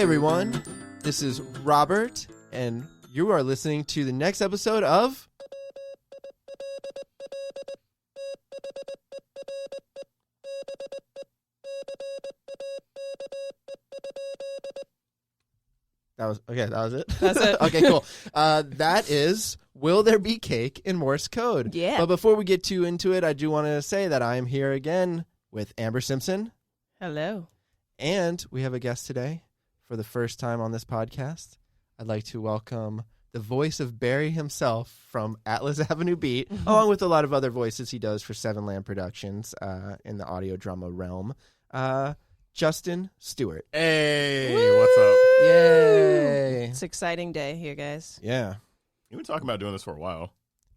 Hey everyone, this is Robert, and you are listening to the next episode of... That was it? That's it. Okay, cool. That is Will There Be Cake in Morse Code? Yeah. But before we get too into it, I do want to say that I am here again with Amber Simpson. Hello. And we have a guest today for the first time on this podcast. I'd like to welcome the voice of Barry himself from Atlas Avenue Beat, along with a lot of other voices he does for Seven Land Productions in the audio drama realm. Justin Stewart. Hey, Woo! what's up? Yay. It's an exciting day here, guys. Yeah. You've been talking about doing this for a while.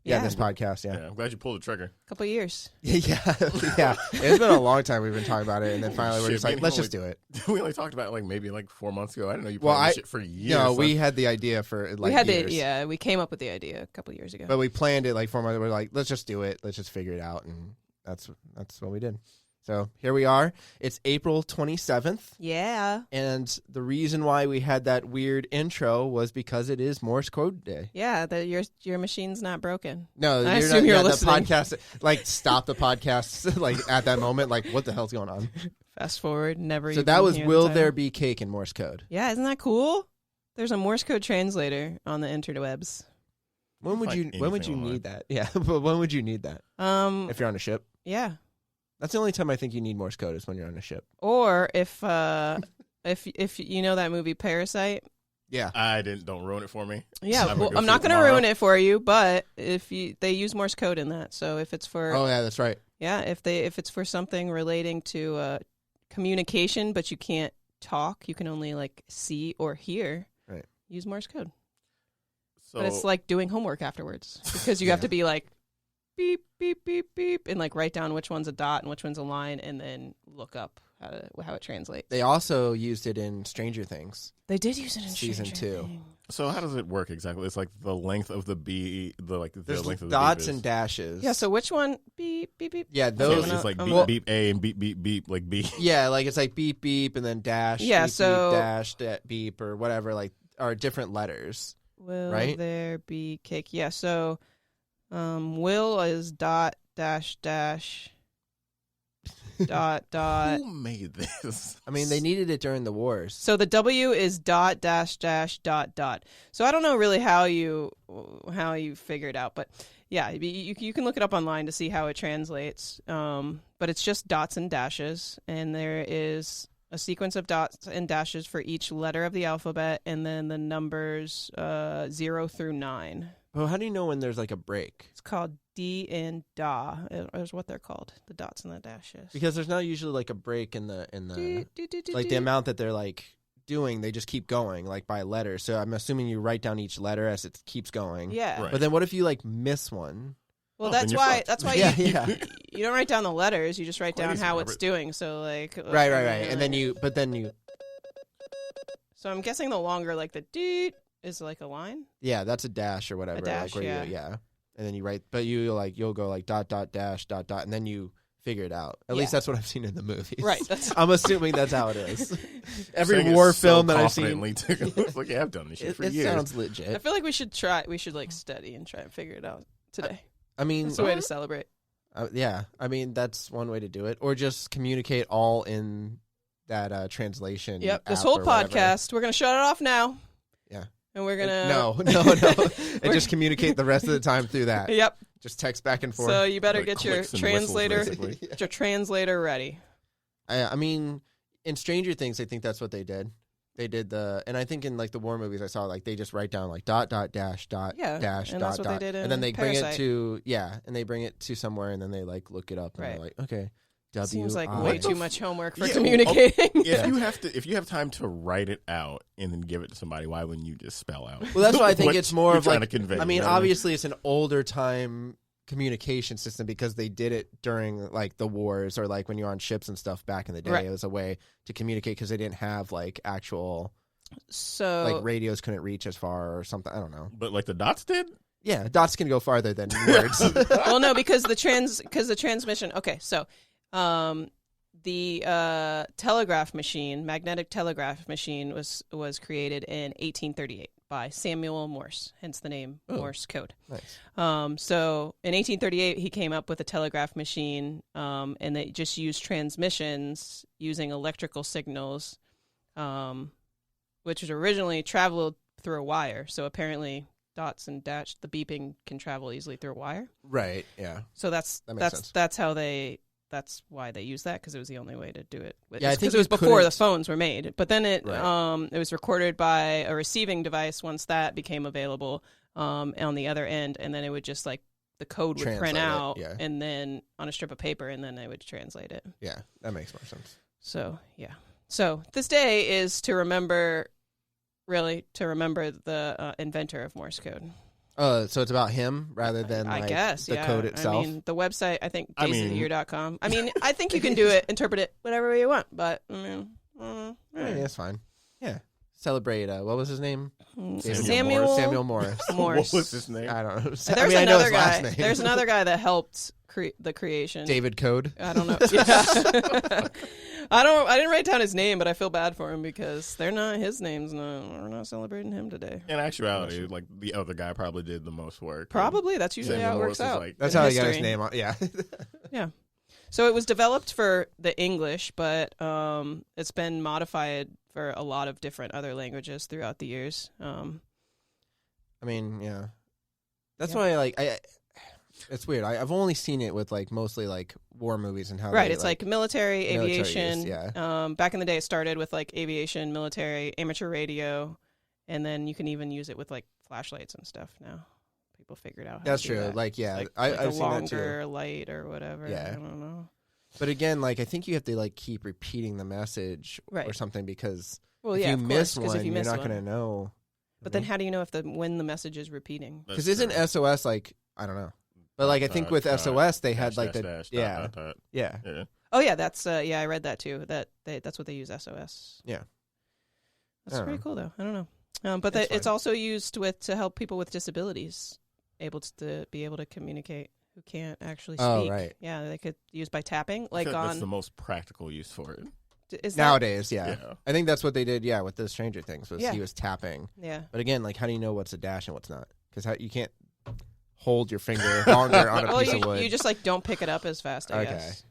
Yeah, this podcast, Yeah, I'm glad you pulled the trigger. A couple of years. Yeah. It's been a long time we've been talking about it, and then finally we're Shit, just like, man, let's only- just do it. We only talked about it maybe 4 months ago. I didn't know you Well, planned this shit for years. No, son. we had the idea for we had years. we came up with the idea a couple of years ago. But we planned it 4 months. We're like, let's just do it. Let's just figure it out, and that's what we did. So here we are. It's April 27th, yeah. and the reason why we had that weird intro was because it is Morse Code Day. Yeah, your machine's not broken. No, I you're assume not, you're yeah, listening. the podcast, stop the podcast, at that moment, what the hell's going on? Fast forward, never So even that was hear the Will title. There Be Cake in Morse Code? Yeah, isn't that cool? There's a Morse code translator on the interwebs. When would Find you anything online. need that? Yeah, but when would you need that? If you're on a ship? Yeah. That's the only time I think you need Morse code is when you're on a ship. Or if you know that movie Parasite. Yeah. Don't ruin it for me. Yeah, I'm well, gonna go I'm see not it going to tomorrow. ruin it for you, but they use Morse code in that. So if it's for Oh yeah, that's right. yeah, if it's for something relating to communication, but you can't talk, you can only see or hear. Right. Use Morse code. So But it's like doing homework afterwards because you have to be beep beep beep beep and write down which one's a dot and which one's a line and then look up how it translates. They also used it in Stranger Things. They did use it in Season Stranger 2. Things. So how does it work exactly? It's the length of the B, the There's length of the dots beep and is. dashes. Yeah, so which one? Beep beep beep. Yeah, So those. it's I'm beep not- beep A and beep beep beep B. Yeah, it's beep beep and then dash. Yeah, beep, so- beep, dash beep or whatever. Are different letters. Will Right? there be cake? Yeah, so will is dot dash dash dot dot. Who made this? I mean, they needed it during the wars. So the W is dot dash dash dot dot. So I don't know really how you figure it out, but yeah, you can look it up online to see how it translates. But it's just dots and dashes, and there is a sequence of dots and dashes for each letter of the alphabet, and then the numbers 0 through 9. Well, how do you know when there's a break? It's called D and Da, is what they're called, the dots and the dashes. Because there's not usually a break in the the amount that they're doing. They just keep going by letter. So I'm assuming you write down each letter as it keeps going. Yeah. Right. But then what if you miss one? Well, Oh, then that's you're why. fucked. That's why Yeah, you, yeah. you don't write down the letters. You just write Quite down easy, how it's Robert. doing. So Right. And then you. So I'm guessing the longer the doot is a line. Yeah, that's a dash or whatever. A dash, where yeah. yeah. And then you write, but you'll go dot dot dash dot dot, and then you figure it out. At least Yeah. that's what I've seen in the movies. Right. That's I'm assuming that's how it is. Every Saying it war so film that I've seen, confidently, too. It's I've done this shit it for years. sounds I legit. feel like we should try. We should study and try and figure it out today. I mean, It's a way to celebrate. yeah. I mean, that's one way to do it, or just communicate all in that translation. Yep. This app whole or whatever. podcast, we're gonna shut it off now. Yeah. And we're gonna No, and just communicate the rest of the time through that. Yep. Just text back and forth. So you better Like get your clicks and whistles, translator, basically. get your translator ready. I mean, in Stranger Things, I think that's what they did. They did and I think in the war movies I saw, they just write down dot dot dash dot Yeah, dash and dot that's what dot, they did and then in they bring it Parasite. to and they bring it to somewhere, and then they look it up, and Right. they're okay, W. Seems like I. way too much homework for Yeah, communicating. If you have time to write it out and then give it to somebody, why wouldn't you just spell out? Well, that's why I think what it's more you're of trying to convey. I mean, you know what obviously, it's an older time communication system because they did it during the wars or when you're on ships and stuff back in the day. Right. It was a way to communicate because they didn't have actual So radios couldn't reach as far or something. I don't know. But the dots did. Yeah, dots can go farther than words. well, no, because the transmission. Okay, so The telegraph machine, magnetic telegraph machine, was created in 1838 by Samuel Morse, hence the name Morse Code. Nice. So in 1838, he came up with a telegraph machine, and they just used transmissions using electrical signals, which was originally traveled through a wire. So apparently, dots and dash, the beeping can travel easily through a wire. Right. Yeah. So that's why they used that, because it was the only way to do it. Yeah, I think because it was before couldn't- the phones were made. But then it Right. it was recorded by a receiving device once that became available on the other end, and then it would just like the code would print Translate it, out, yeah. and then on a strip of paper, and then they would translate it. Yeah, that makes more sense. So yeah. So this day is to remember the inventor of Morse code. So it's about him rather than I like, guess the yeah. code itself. I mean, the website, I think I mean- daysoftheyear.com. I mean, I think you can do it, interpret it whatever way you want, but I mean, Yeah, that's fine. Yeah. Celebrate, what was his name? Samuel Morse. Morse. What was his name? I don't know. There's I mean, I know another his guy. last name. There's another guy that helped the creation. David Code. I don't know. Yeah. I didn't write down his name, but I feel bad for him because they're not his names. No, we're not celebrating him today. In actuality, like the other guy probably did the most work. Probably that's usually Samuel how it works Morse is out. like- That's in how he got his history. name on. Yeah. Yeah. So it was developed for the English, but it's been modified for a lot of different other languages throughout the years. I mean, yeah. That's Yeah. why, like, it's weird. I've only seen it with, like, mostly, like, war movies and how Right, they, it's like military, military aviation. use, yeah. Back in the day, it started with like aviation, military, amateur radio, and then you can even use it with like flashlights and stuff now. People figured out how That's to do true. that. Like, yeah, like I've a seen that too. longer light or whatever. Yeah. I don't know. But again, like, I think you have to, like, keep repeating the message or Right. something because Well, if yeah, you of miss course, 'cause one, if you you're miss not one. going to know. But then how do you know when the message is repeating? That's Because isn't true. SOS, like, I don't know. But, like, I think with SOS, they had, like, the, dash, yeah, dot, dot, dot. yeah. Yeah. Oh yeah, that's I read that too. That's what they use SOS. Yeah. That's I don't pretty know. cool though. I don't know. But It's it's fine. also used to help people with disabilities be able to communicate who can't actually speak. Oh, right. Yeah, they could use by tapping. I Like feel that's on the most practical use for it. is that, Nowadays, yeah. Yeah. I think that's what they did, yeah, with the Stranger Things, was Yeah. he was tapping. yeah. But again, like, how do you know what's a dash and what's not? Because you can't hold your finger longer on a Well, piece of wood. you just like don't pick it up as fast. I Okay. guess.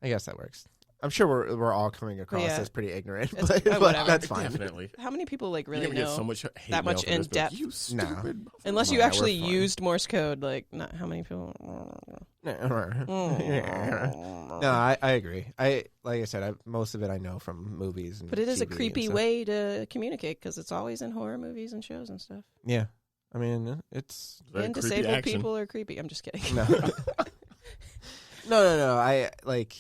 I guess that works. I'm sure we're all coming across Yeah. as pretty ignorant, It's- but whatever. that's fine. Definitely. How many people like really You're gonna know get so much hate that mail much for this, in but depth? You No. stupid. unless you Yeah, we're actually fine. used Morse code? Like, not how many people? No, I agree. Like I said, most of it I know from movies. And But it is a TV and creepy stuff. way to communicate because it's always in horror movies and shows and stuff. Yeah, I mean, it's Very And creepy disabled action. people are creepy. I'm just kidding. no, no. I like.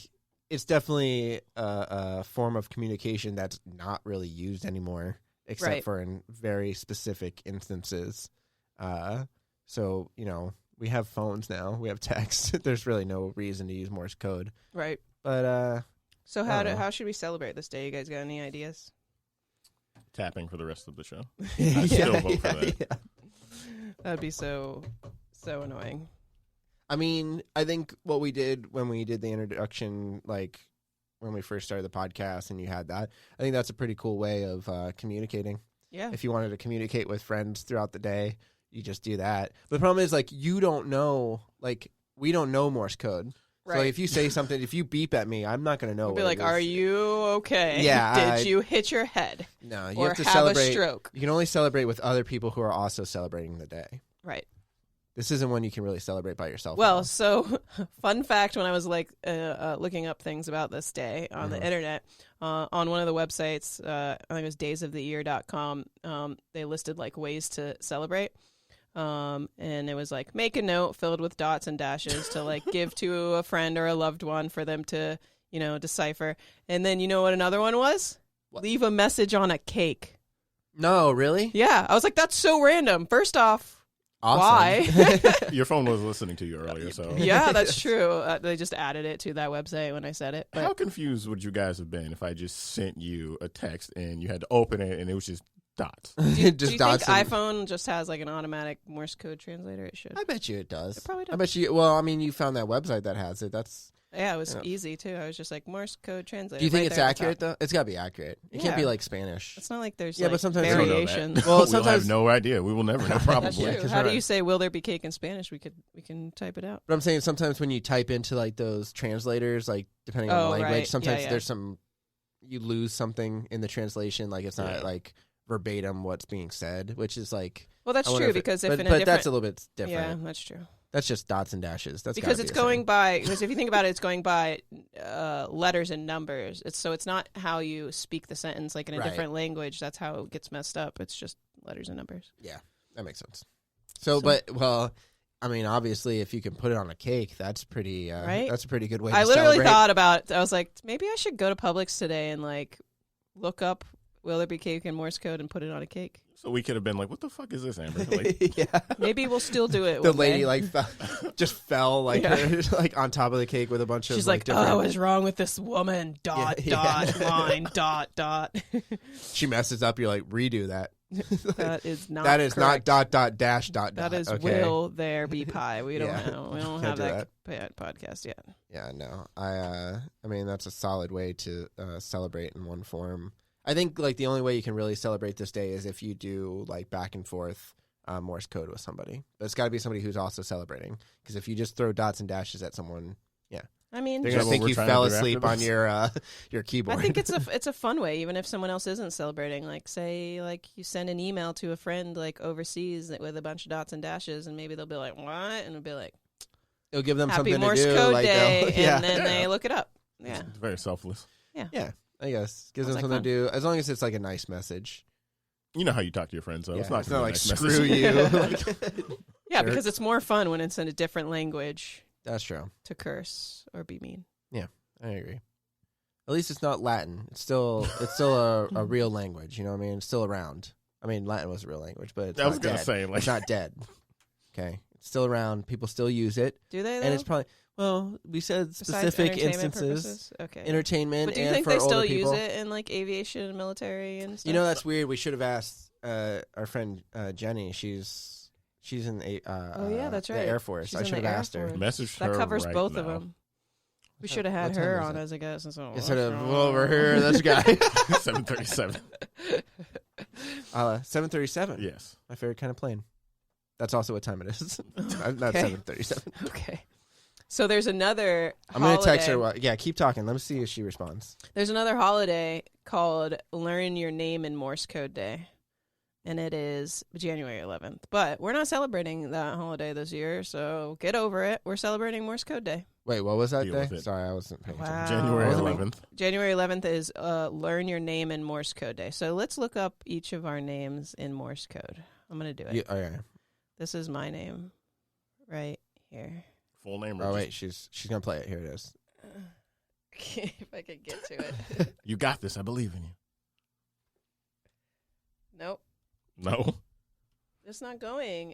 It's definitely a form of communication that's not really used anymore, except Right. for in very specific instances. So we have phones now. We have text. There's really no reason to use Morse code. Right. But So I don't know. how should we celebrate this day? You guys got any ideas? Tapping for the rest of the show. I still vote for that. Yeah. That'd be so annoying. I mean, I think what we did when we did the introduction, like when we first started the podcast and you had that, I think that's a pretty cool way of communicating. Yeah. If you wanted to communicate with friends throughout the day, you just do that. But the problem is, like, you don't know, like, we don't know Morse code. So Right. if you say something, if you beep at me, I'm not going to know. We'll be what like, it "Are is. you okay? Yeah, Did you hit your head No, you or have to have celebrate. a stroke?" You can only celebrate with other people who are also celebrating the day. Right. This isn't one you can really celebrate by yourself. Well, now. so fun fact: when I was like looking up things about this day on the internet, on one of the websites, I think it was daysoftheyear.com, they listed like ways to celebrate. And it was like, make a note filled with dots and dashes to like give to a friend or a loved one for them to, decipher. And then you know what another one was? What? Leave a message on a cake. No, really? Yeah. I was like, that's so random. First off, Awesome. why? Your phone was listening to you earlier, so Yeah, that's true. They just added it to that website when I said it. But How confused would you guys have been if I just sent you a text and you had to open it and it was just dots? do you Just think dots and- iPhone just has like an automatic Morse code translator? It should. I bet you it does. It probably does. I bet you. Well, I mean, you found that website that has it. That's Yeah, it was easy too. I was just like Morse code translator. Do you think right it's there at the accurate top. though? It's got to be accurate. It can't be Yeah. like Spanish. It's not like there's but sometimes We don't know variation. that. Well, We'll sometimes- have no idea. We will never know. Probably. That's true. 'cause How do we're- you say "Will there be cake" in Spanish? We can type it out. But I'm saying sometimes when you type into like those translators, like depending on the language, right. sometimes Yeah. there's you lose something in the translation, like it's not like verbatim what's being said, which is like. Well, that's I wonder true if it- because if but, in a but different, that's a little bit different. yeah, that's true. That's just dots and dashes. That's Because gotta it's be a going thing. by. Because if you think about it, it's going by letters and numbers. It's not how you speak the sentence like in a Right. different language. That's how it gets messed up. It's just letters and numbers. Yeah, that makes sense. So, but I mean, obviously, if you can put it on a cake, that's pretty. Right? That's a pretty good way. I to literally celebrate. thought about. I was like, maybe I should go to Publix today and like look up "Will there be cake" in Morse code and put it on a cake. So we could have been like, "What the fuck is this, Amber?" Like, yeah. Maybe we'll still do it. The one lady day. like just fell like like on top of the cake with a bunch She's of like, different. "Oh, what is wrong with this woman?" Dot Yeah. dot line dot dot. She messes up. You're like, redo that. That is not. That is correct. not dot dash dot dot. That is okay. will there be pie. We don't Yeah. know. We don't Can't have do that podcast yet. Yeah, no. I mean that's a solid way to celebrate in one form. I think like the only way you can really celebrate this day is if you do like back and forth Morse code with somebody. But it's got to be somebody who's also celebrating. Because if you just throw dots and dashes at someone, I mean, they're Is that gonna what think we're you trying to fell do after asleep on this? your keyboard. I think it's a fun way, even if someone else isn't celebrating. Like, say, like you send an email to a friend like overseas with a bunch of dots and dashes, and maybe they'll be like, "What?" and it'll be like, it'll give them "Happy something Morse to do. Code like, Day," they'll- yeah, and then Yeah. they look it up. Yeah, It's very selfless. yeah. I guess gives Sounds them like something to do as long as it's like a nice message. You know how you talk to your friends, so Yeah, it's not it's gonna not be like a nice screw message. you. yeah, Jerk. because it's more fun when it's in a different language That's true. to curse or be mean. I agree. At least it's not Latin. It's still a real language. You know what I mean? It's still around. I mean, Latin was a real language, but it's I was not gonna dead. say, like, It's not dead. Okay, it's still around. People still use it, Do they? Though? and it's probably we said Besides specific entertainment instances, purposes? Okay. entertainment, But do you and think for they older still people. use it in like aviation and military and stuff? You know, that's weird. We should have asked our friend Jenny. She's in Oh, yeah, that's the right. Air Force. She's I in should the have Air asked her. Force. message that her covers right both now. of them. We What should have had time her is on it? as a guest. And so Instead of over here, this guy. 737. 737. Yes. My favorite kind of plane. That's also what time it is. Not Okay. 737. Okay. So there's another I'm going to text holiday- her. Yeah, keep talking. Let me see if she responds. There's another holiday called Learn Your Name in Morse Code Day. And it is January 11th. But we're not celebrating that holiday this year, so get over it. We're celebrating Morse Code Day. Wait, what was that Deal day? with it. Sorry, I wasn't paying attention. Wow. January Wasn't me. 11th. January 11th is Learn Your Name in Morse Code Day. So let's look up each of our names in Morse code. I'm going to do it. Oh, yeah. This is my name right here. Full name. or Oh, just- wait. She's going to play it. Here it is. If I could get to it. You got this. I believe in you. Nope. No. It's not going.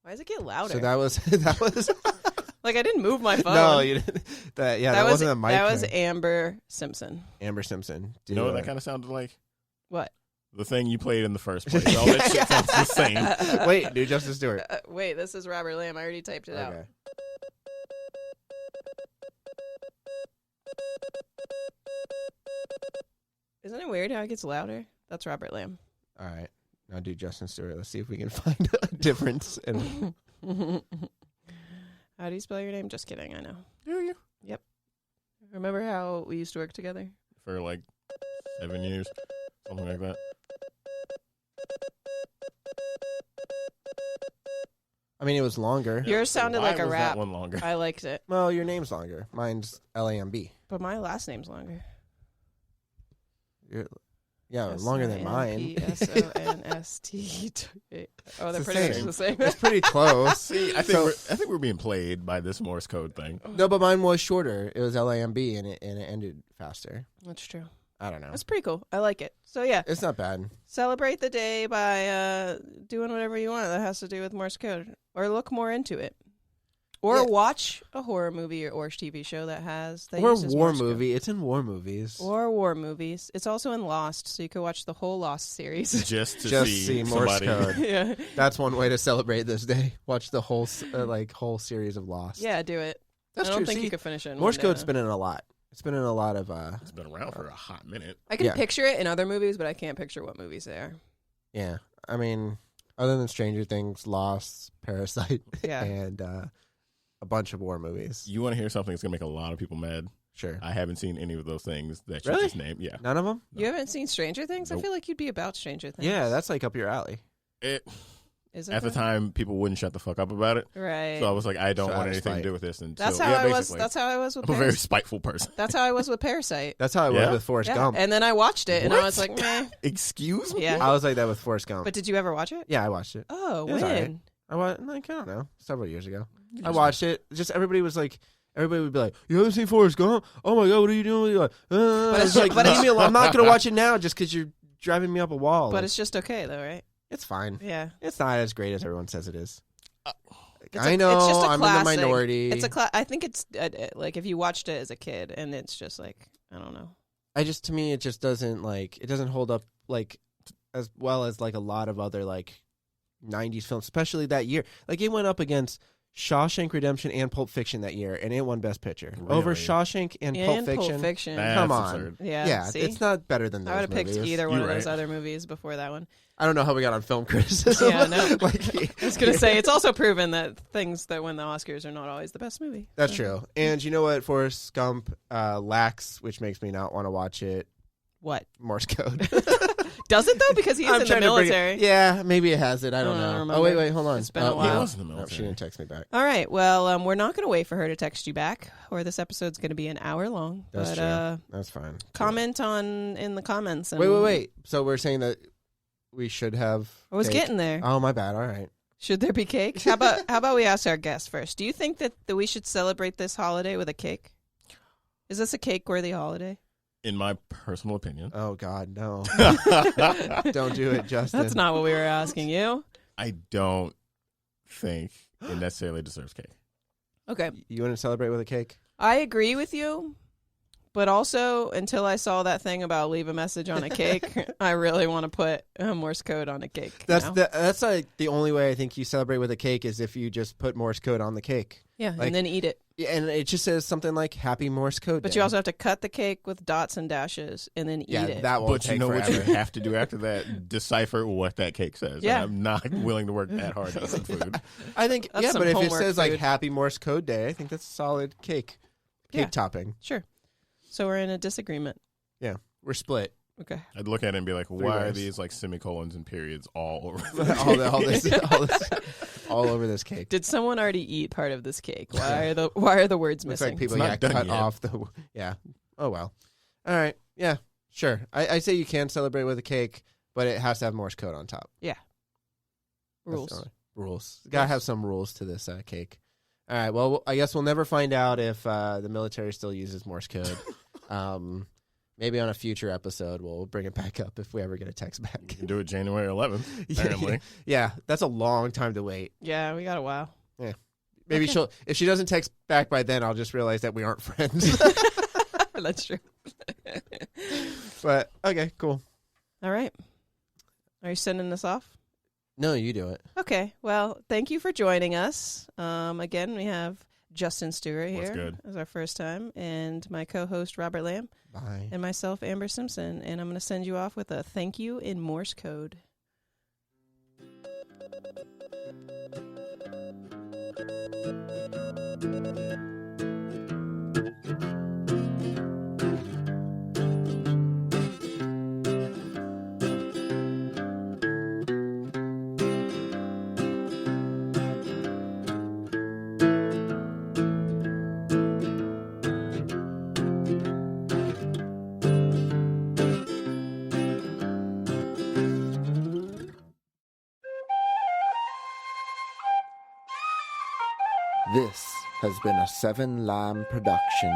Why does it get louder? So that was like I didn't move my phone. no, you didn't. That wasn't a mic. That was thing. Amber Simpson. Amber Simpson. You know what that kind of sounded like? What? The thing you played in the first place. All that shit sounds the same. Wait, do Justice Stewart. Wait, this is Robert Lamb. I already typed it out. Okay. Isn't it weird how it gets louder? That's Robert Lamb. All right. Now do Justin Stewart. Let's see if we can find a difference. How do you spell your name? Just kidding. I know. Do you? Remember how we used to work together? For like 7 years. Something like that. I mean, it was longer. Yours sounded Why like a was rap. that one longer? I liked it. Well, your name's longer. Mine's LAMB. But my last name's longer. Yeah, longer than mine. SONST. Oh, they're It's the pretty much same. the same. It's pretty close. See, I think we're being played by this Morse code thing. No, but mine was shorter. It was LAMB, and it ended faster. That's true. I don't know. That's pretty cool. I like it. So yeah, It's not bad. celebrate the day by doing whatever you want that has to do with Morse code, or look more into it. Or Yeah. watch a horror movie or TV show that or uses war Morse code. movie. It's in war movies. Or war movies. It's also in Lost, so you could watch the whole Lost series. Just to Just see see Morse somebody. code. Yeah. That's one way to celebrate this day. Watch the whole whole series of Lost. Yeah, do it. That's I don't true. think See, you could finish it in Morse one code's day. been in a lot. It's been in a lot of. It's been around for a hot minute. I can Yeah. picture it in other movies, but I can't picture what movies they are. Yeah, I mean, other than Stranger Things, Lost, Parasite, Yeah. and a bunch of war movies. You want to hear something that's going to make a lot of people mad? Sure. I haven't seen any of those things that you Really? just named. Yeah. None of them? You haven't seen Stranger Things? I Nope. feel like you'd be about Stranger Things. Yeah, that's like up your alley. Is it At the though? time, people wouldn't shut the fuck up about it. Right. So I was like, I don't So want out of anything to spite. do with this. And That's so, how yeah, I was. basically. That's how I was with I'm a very Parasite. spiteful person. That's how I was with Parasite. That's how I was Yeah? with Forrest Yeah. Gump. And then I watched it, and I What? was like, meh. Excuse me? Yeah. I was like that with Forrest Gump. But did you ever watch it? Yeah, I watched it. Oh, It was when? alright. I don't know, several years ago. I watched it. Just everybody would be like, "You haven't seen Forrest Gump? Oh my god, what are you doing?" But it's it's like, but it's- leave me alone. I'm not gonna watch it now just because you're driving me up a wall. But Like, it's just okay, though, right? it's fine. Yeah. It's not as great as everyone says it is. It's I a- know. it's just a I'm classic. in the minority. It's I think it's like if you watched it as a kid, and it's just like I don't know. To me, it just doesn't it doesn't hold up like as well as like a lot of other like 90s films, especially that year. Like it went up against Shawshank Redemption and Pulp Fiction that year, and it won Best Picture over Really? Shawshank and Pulp Fiction. That's Come on. absurd. Yeah. Yeah, See? it's not better than those I would have movies. picked either one You're of those right. other movies before that one. I don't know how we got on film criticism. Yeah, no. Like, I was gonna say it's also proven that things that win the Oscars are not always the best movie. that's So- true. And you know what Forrest Gump lacks, which makes me not want to watch it? What Morse code. does it though? Because he's in the trying to bring it- military. Yeah, maybe it has it. I don't I don't know. remember. Oh, wait, hold on. It's been a Oh, while. He was in the No, military. she didn't text me back. All right. Well, we're not going to wait for her to text you back, or this episode's going to be an hour long. That's but true. That's fine. comment in the comments. And Wait. So we're saying that we should have I was cake? getting there. Oh, my bad. All right. Should there be cake? How about we ask our guests first? Do you think that we should celebrate this holiday with a cake? Is this a cake-worthy holiday? In my personal opinion, Oh, God, no. Don't do it, Justin. That's not what we were asking you. I don't think it necessarily deserves cake. Okay. You want to celebrate with a cake? I agree with you, but also until I saw that thing about leave a message on a cake, I really want to put a Morse code on a cake. That's now. that's like the only way I think you celebrate with a cake is if you just put Morse code on the cake. Yeah, like- and then eat it. Yeah, and it just says something like Happy Morse Code But Day. you also have to cut the cake with dots and dashes and then eat it. that won't But take you know what forever. you have to do after that? Decipher what that cake says. Yeah. And I'm not willing to work that hard to eat some food. I think, That's yeah, some but if it homework says like food. Happy Morse Code Day, I think that's a solid cake Yeah. topping. Sure. So we're in a disagreement. Yeah, we're split. Okay. I'd look at it and be like, why are ways. these like semicolons and periods all over? all over this cake. Did someone already eat part of this cake? Why are the words Looks missing? like people It's not done cut yet. off the. Yeah. Oh well. All right. Yeah. Sure. I say you can celebrate with a cake, but it has to have Morse code on top. That's Rules. the only- Rules. Gotta have some rules to this cake. All right. Well, I guess we'll never find out if the military still uses Morse code. Maybe on a future episode we'll bring it back up if we ever get a text back. You can do it January 11th, apparently. Yeah, that's a long time to wait. Yeah, we got a while. Maybe Okay. if she doesn't text back by then, I'll just realize that we aren't friends. That's true. But okay, cool. All right. Are you sending this off? No, you do it. Okay. Well, thank you for joining us. Again, we have Justin Stewart What's here good? as our first time, and my co-host Robert Lamb, Bye. and myself, Amber Simpson. And I'm going to send you off with a thank you in Morse code. This has been a Seven Lamb production.